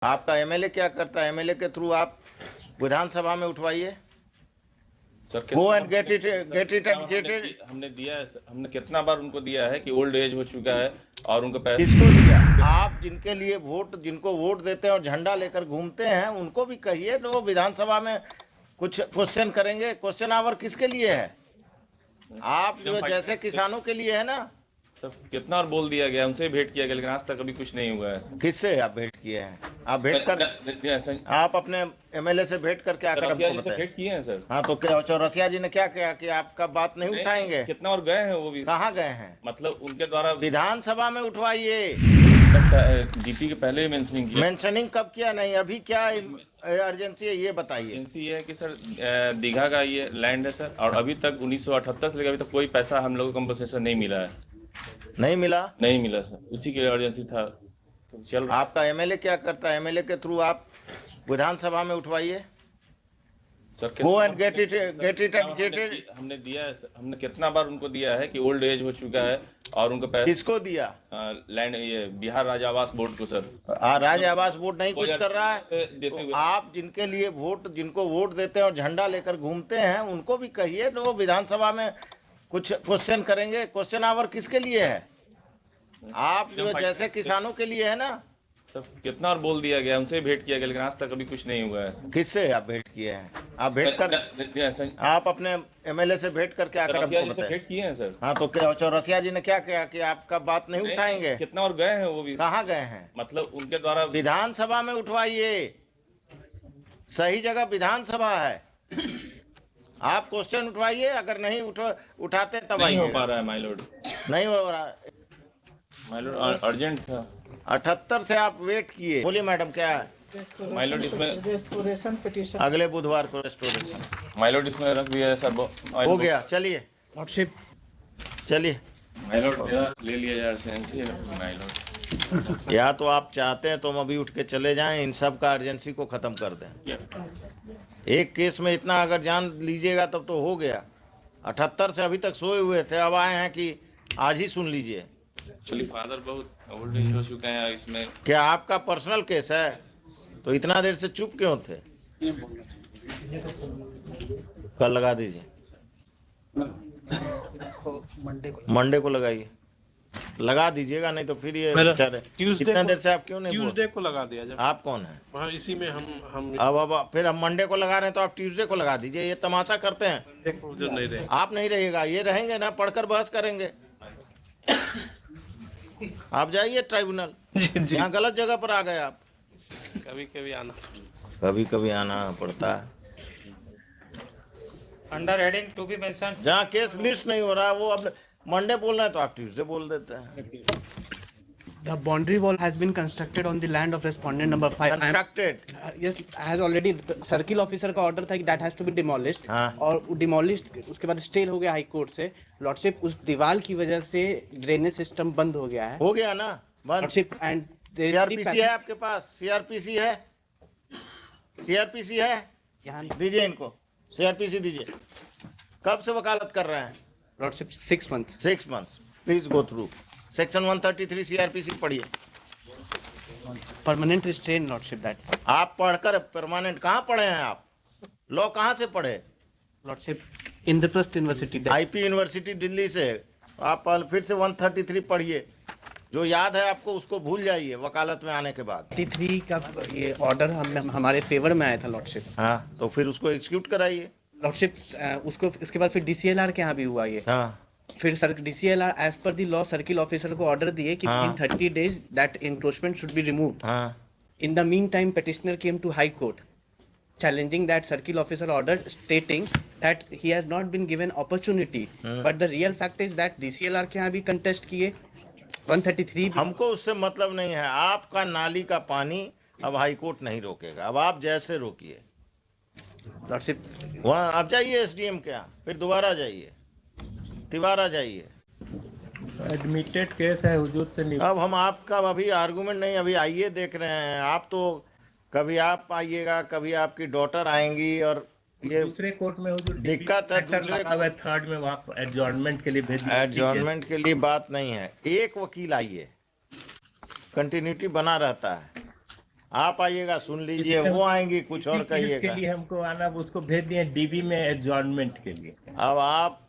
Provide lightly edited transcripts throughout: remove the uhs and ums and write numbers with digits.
आपका एमएलए क्या करता है? एमएलए के थ्रू आप विधानसभा में उठवाइए। Sir go and get it educated. हमने दिया है सर, हमने कितना बार उनको दिया है कि ओल्ड एज हो चुका है और उनको पैसे किसको दिया? आप जिनके लिए जिनको वोट देते हैं और झंडा लेकर घूमते हैं उनको भी कहिए तो वो विधानसभा में कुछ क्वेश्चन करेंगे। क्वेश्चन आवर किसके लिए है? आप जो जैसे किसानों के लिए है ना। सर कितना और बोल दिया गया, उनसे भेंट किया गया, लेकिन आज तक अभी कुछ नहीं हुआ है। किससे आप भेंट किए हैं? आप भेंट कर आप अपने एमएलए से भेंट करके आकर हमको चौरसिया जी से बताएं। भेंट किए हैं सर। हाँ तो क्या चौरसिया जी ने क्या किया कि आपका बात नहीं उठाएंगे? कितना और गए हैं वो भी, कहाँ गए हैं? मतलब उनके द्वारा विधानसभा में उठवाइए। जीपी के पहले ही मेंशनिंग किया। मेंशनिंग कब किया? नहीं अभी क्या अर्जेंसी है ये बताइए। एजेंसी है कि सर दीघा का ये लैंड है सर, और अभी तक 1978 से लेकर अभी तक कोई पैसा हम लोगों को कंपनसेशन नहीं मिला है। नहीं मिला? नहीं मिला सर, उसी के लिए अर्जेंसी था। तो चल आपका एमएलए क्या करता है? एमएलए के थ्रू आप विधानसभा में उठवाइए। Sir go and get it educated. हमने दिया है सर, हमने कितना बार उनको दिया है कि ओल्ड एज हो चुका है और उनको पैसे। किसको दिया? लैंड ये बिहार राज्य आवास बोर्ड को सर। राज्य आवास बोर्ड नहीं कुछ कर रहा है तो आप जिनके लिए जिनको वोट देते हैं और झंडा लेकर घूमते हैं उनको भी कहिए तो वो विधानसभा में कुछ क्वेश्चन करेंगे। क्वेश्चन आवर किसके लिए है? आप जो जैसे किसानों के लिए है ना। सर कितना और बोल दिया गया, उनसे भेंट किया गया, लेकिन आज तक अभी कुछ नहीं हुआ है। किससे आप भेंट किए हैं? आप भेंट कर आप अपने एमएलए से भेंट करके आकर हमको बताएं। भेंट किए हैं सर। हाँ तो क्या चौरसिया जी ने क्या किया कि आपका बात नहीं उठाएंगे? कितना और गए हैं वो भी, कहाँ गए हैं? मतलब उनके द्वारा विधानसभा में उठवाइए। सही जगह विधानसभा है। आप क्वेश्चन उठवाइए। अगर नहीं उठाते तब नहीं हो पा रहा है माय लॉर्ड, नहीं हो रहा माय लॉर्ड, अर्जेंट था। 78 से आप वेट किए। बोलिए मैडम क्या है? माय लॉर्ड इसमें रेस्टोरेशन पिटीशन अगले बुधवार को रेस्टोरेशन। माय लॉर्ड इसमें रख दिया है सर। हो गया चलिए लॉर्डशिप चलिए। माय लॉर्ड ले लिया जाए अर्जेंसी है माय लॉर्ड। या तो आप चाहते हैं तो हम अभी उठ के चले जाएं, इन सब का अर्जेंसी को खत्म कर दें। एक केस में इतना अगर जान लीजिएगा तब तो हो गया। 78 से अभी तक सोए हुए थे, अब आए हैं कि आज ही सुन लीजिए। एक्चुअली फादर बहुत ओल्ड एज हो चुके हैं। इसमें क्या आपका पर्सनल केस है तो इतना देर से चुप क्यों थे? कल लगा दीजिए, मंडे को लगाइए, लगा दीजिएगा, नहीं तो फिर ये इतना देर से आप क्यों नहीं? ट्यूसडे को लगा दिया जब। आप कौन है? हाँ इसी में हम अब फिर हम मंडे को लगा रहे हैं तो आप ट्यूसडे को लगा दीजिए। ये तमाशा करते हैं। जो नहीं रहे आप नहीं रहिएगा, ये रहेंगे ना, पढ़कर बहस करेंगे। आप जाइए ट्राइब्यूनल। यहाँ गलत जगह पर आ गए आप। कभी कभी आना पड़ता है। Under heading to be mention. जहाँ केस लिस्ट नहीं हो रहा वो अब मंडे बोल रहे हैं तो आप ट्यूसडे बोल देते हैं। The boundary wall has been constructed on the land of respondent number 5. Constructed. Yes, has already circle officer का ऑर्डर था कि that has to be demolished. हाँ। और डिमोलिश्ड उसके बाद स्टे हो गया हाई कोर्ट से। लॉर्डशिप उस दीवार की वजह से ड्रेनेज सिस्टम बंद हो गया है। हो गया ना बंद। लॉर्डशिप एंड सीआरपीसी है आपके पास? सीआरपीसी है? सीआरपीसी है? यहाँ दीजिए इनको सीआरपीसी दीजिए। कब से वकालत कर रहे हैं? Lordship 6 months. 6 months. Please go through section 133 CrPC पढ़िए। Permanent restrain lordship that. आप पढ़कर परमानेंट कहाँ पढ़े हैं आप? लॉ कहाँ से पढ़े? Lordship Indraprastha university. IP university Delhi से। आप फिर से 133 पढ़िए। जो याद है आपको उसको भूल जाइए वकालत में आने के बाद। 33 का ये ऑर्डर हमारे फेवर में आया था लॉर्डशिप। हाँ तो फिर उसको एग्जीक्यूट कराइए। लॉर्डशिप उसको इसके बाद फिर डीसीएलआर के यहाँ भी हुआ ये। हाँ फिर डीसीएलआर एज पर दी लॉ सर्किल ऑफिसर को ऑर्डर दिए कि हाँ। In 30 days that encroachment should be removed. हाँ in the mean time petitioner came to high court challenging that circle officer order, stating that he has not been given opportunity. But the real fact is that DCLR के यहाँ भी contest किए 133। हमको उससे मतलब नहीं है। आपका नाली का पानी अब हाई कोर्ट नहीं रोकेगा। अब आप जैसे रोकिए। लॉर्डशिप वहाँ आप जाइए एसडीएम के यहाँ, फिर दोबारा जाइए, तिवारा जाइए। एडमिटेड केस है हुजूर से नहीं। अब हम आपका अभी आर्गुमेंट नहीं, अभी आइए देख रहे हैं। आप तो कभी आप आइएगा, कभी आपकी डॉटर आएंगी, और ये दूसरे कोर्ट में हुजूर दिक्कत है। दूसरे थर्ड में वहाँ एडजॉर्नमेंट के लिए भेज दिया। एडजॉर्नमेंट के लिए बात नहीं है। एक वकील आइए, कंटिन्यूटी बना रहता है। आप आइएगा, सुन लीजिए, वो आएंगी कुछ और इसके कहिएगा। लिए हमको आना, उसको भेज दिए डीबी में एडजॉर्नमेंट के लिए। अब आप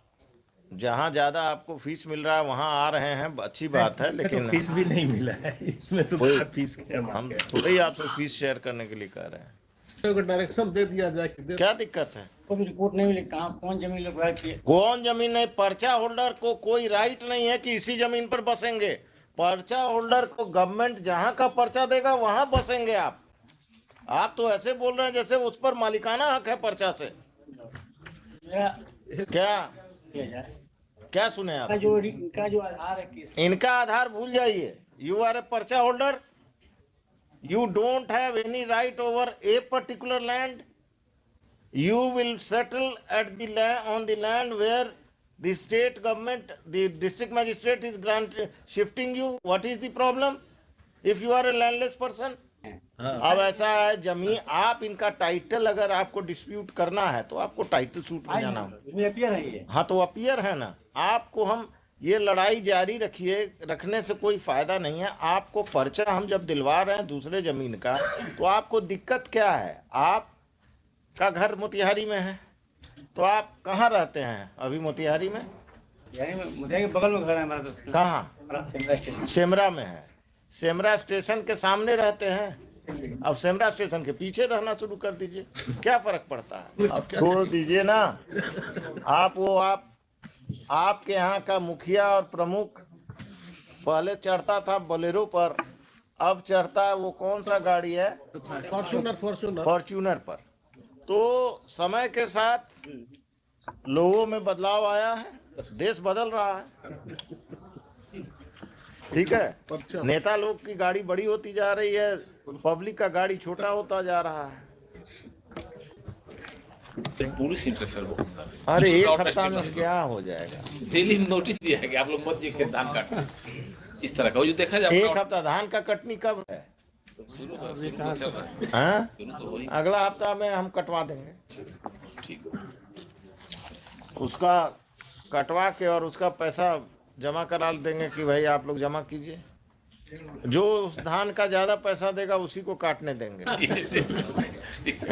जहाँ ज्यादा आपको फीस मिल रहा है वहाँ आ रहे हैं, अच्छी बात है, लेकिन तो फीस भी नहीं मिला है इसमें, तो कोई- फीस क्या हम मांगे? थोड़े ही आपसे फीस शेयर करने के लिए कह रहे हैं। डायरेक्शन दे दिया जाए कि क्या दिक्कत है? कोई रिपोर्ट नहीं मिली, कहाँ कौन जमीन लिखवाई की? कौन जमीन नहीं, पर्चा होल्डर को कोई राइट नहीं है कि इसी जमीन पर बसेंगे। पर्चा होल्डर को गवर्नमेंट जहां का पर्चा देगा वहां बसेंगे। आप तो ऐसे बोल रहे हैं जैसे उस पर मालिकाना हक है पर्चा से। मेरा क्या किया जाए। क्या सुने आप? इनका जो आधार है किस इनका आधार भूल जाइए। यू आर ए पर्चा holder, you don't have any right over a particular land. You will settle at the land on the land where the state government, the district magistrate is shifting you. What is the problem if you are a landless person? अब ऐसा है, जमीन आप इनका title अगर आपको dispute करना है तो आपको टाइटल सूट में जाना है। इसमें अपीयर है ये। हाँ, तो अपीयर है ना। आपको हम ये लड़ाई जारी रखिए, रखने से कोई फायदा नहीं है। आपको पर्चा हम जब दिलवा रहे हैं दूसरे जमीन का, तो आपको दिक्कत क्या है? आप का घर मोतिहारी में है, तो आप कहाँ रहते हैं अभी? मोतिहारी में यही में मुझे के बगल में घर है हमारा। तो कहाँ? सिमरा स्टेशन। सेमरा में है। सेमरा स्टेशन के सामने रहते हैं, अब सेमरा स्टेशन के पीछे रहना शुरू कर दीजिए, क्या फर्क पड़ता है? अब छोड़ दीजिए ना। आप आपके यहाँ का मुखिया और प्रमुख पहले चढ़ता था बोलेरो पर, अब चढ़ता है वो कौन सा गाड़ी है? फॉर्च्यूनर पर। तो समय के साथ लोगों में बदलाव आया है, देश बदल रहा है, ठीक है। नेता लोग की गाड़ी बड़ी होती जा रही है, पब्लिक का गाड़ी छोटा होता जा रहा है। पुलिस इंटरफेयर बहुत कर रही है। अरे एक Without हफ्ता में restriction क्या हो जाएगा? डेली नोटिस दिया है कि आप लोग मत देखिए धान काटना, इस तरह का वो जो देखा जाए। एक हफ्ता धान का कटनी कब है? शुरू तो चल रहा है, हाँ? शुरू तो हो ही। अगला हफ्ता में हम कटवा देंगे, ठीक उसका कटवा के और उसका पैसा जमा करा देंगे कि भाई आप लोग जमा कीजिए। जो उस धान का ज्यादा पैसा देगा उसी को काटने देंगे। ठीक।